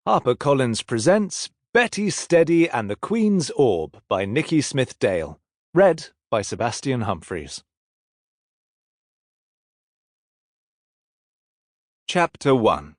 HarperCollins presents Betty Steady and the Queen's Orb by Nicky Smith-Dale. Read by Sebastian Humphreys. Chapter 1.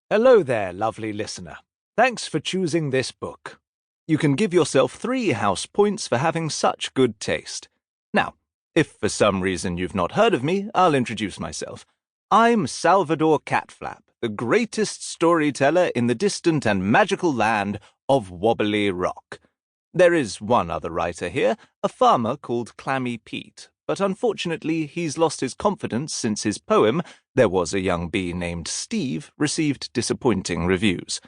Hello there, lovely listener. Thanks for choosing this book. You can give yourself 3 house points for having such good taste. Now, if for some reason you've not heard of me, I'll introduce myself. I'm Salvador Catflap, the greatest storyteller in the distant and magical land of Wobbly Rock. There is one other writer here, a farmer called Clammy Pete, but unfortunately he's lost his confidence since his poem, There Was a Young Bee Named Steve, received disappointing reviews.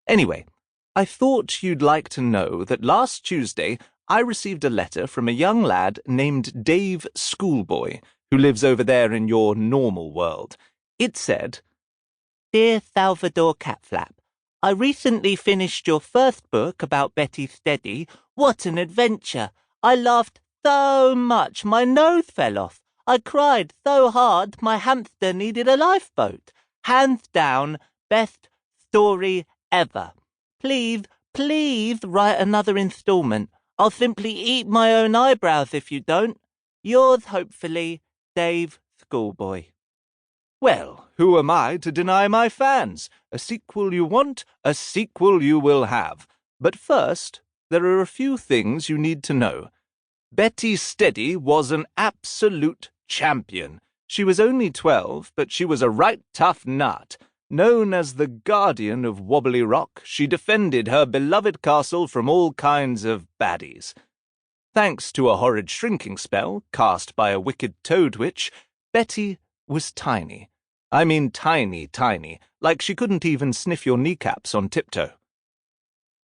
Anyway, I thought you'd like to know that last Tuesday I received a letter from a young lad named Dave Schoolboy, who lives over there in your normal world. It said, Dear Salvador Catflap, I recently finished your first book about Betty Steady. What an adventure! I laughed so much my nose fell off. I cried so hard my hamster needed a lifeboat. Hands down, best story ever. Please write another installment. I'll simply eat my own eyebrows if you don't. Yours, hopefully, Dave Schoolboy. Well, who am I to deny my fans? A sequel you want, a sequel you will have. But first, there are a few things you need to know. Betty Steady was an absolute champion. She was only 12, but she was a right tough nut. Known as the Guardian of Wobbly Rock, she defended her beloved castle from all kinds of baddies. Thanks to a horrid shrinking spell cast by a wicked toad witch, Betty was tiny. I mean tiny, like she couldn't even sniff your kneecaps on tiptoe.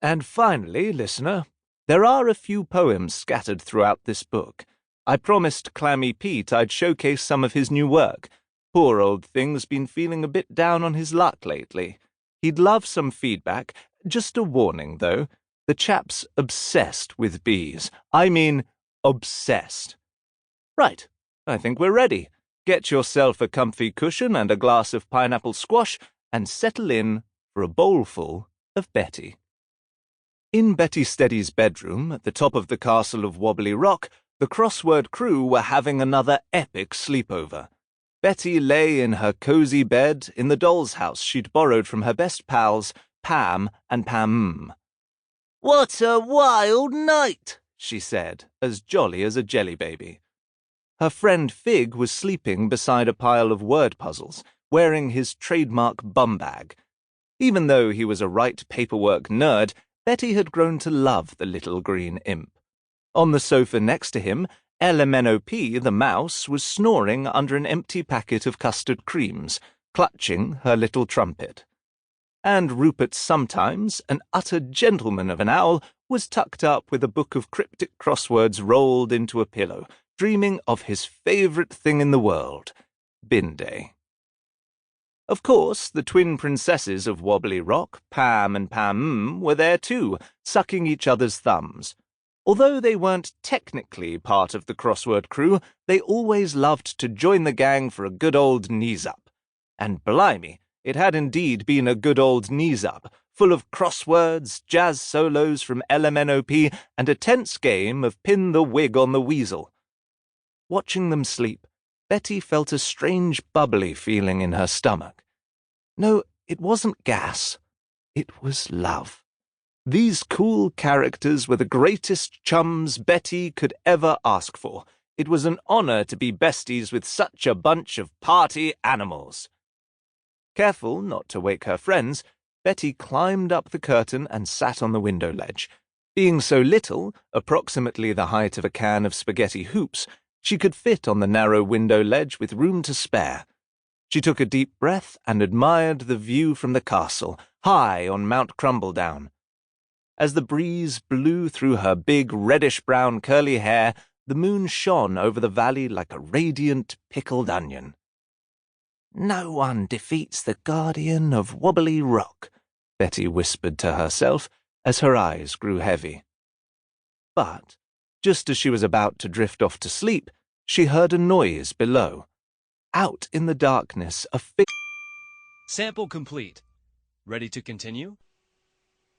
And finally, listener, there are a few poems scattered throughout this book. I promised Clammy Pete I'd showcase some of his new work. Poor old thing's been feeling a bit down on his luck lately. He'd love some feedback. Just a warning, though. The chap's obsessed with bees. I mean, obsessed. Right, I think we're ready. Get yourself a comfy cushion and a glass of pineapple squash and settle in for a bowlful of Betty. In Betty Steady's bedroom, at the top of the castle of Wobbly Rock, the crossword crew were having another epic sleepover. Betty lay in her cosy bed in the doll's house she'd borrowed from her best pals, Pam and Pam. What a wild night, she said, as jolly as a jelly baby. Her friend Fig was sleeping beside a pile of word puzzles, wearing his trademark bum bag. Even though he was a right paperwork nerd, Betty had grown to love the little green imp. On the sofa next to him, LMNOP, the mouse, was snoring under an empty packet of custard creams, clutching her little trumpet. And Rupert Sometimes, an utter gentleman of an owl, was tucked up with a book of cryptic crosswords rolled into a pillow, dreaming of his favourite thing in the world, Bin Day. Of course, the twin princesses of Wobbly Rock, Pam and Pam, were there too, sucking each other's thumbs. Although they weren't technically part of the crossword crew, they always loved to join the gang for a good old knees-up. And blimey, it had indeed been a good old knees-up, full of crosswords, jazz solos from LMNOP, and a tense game of pin the wig on the weasel. Watching them sleep, Betty felt a strange bubbly feeling in her stomach. No, it wasn't gas. It was love. These cool characters were the greatest chums Betty could ever ask for. It was an honor to be besties with such a bunch of party animals. Careful not to wake her friends, Betty climbed up the curtain and sat on the window ledge. Being so little, approximately the height of a can of spaghetti hoops, she could fit on the narrow window ledge with room to spare. She took a deep breath and admired the view from the castle, high on Mount Crumbledown. As the breeze blew through her big reddish-brown curly hair, the moon shone over the valley like a radiant pickled onion. No one defeats the Guardian of Wobbly Rock, Betty whispered to herself as her eyes grew heavy. But, just as she was about to drift off to sleep, she heard a noise below. Out in the darkness, Sample complete. Ready to continue?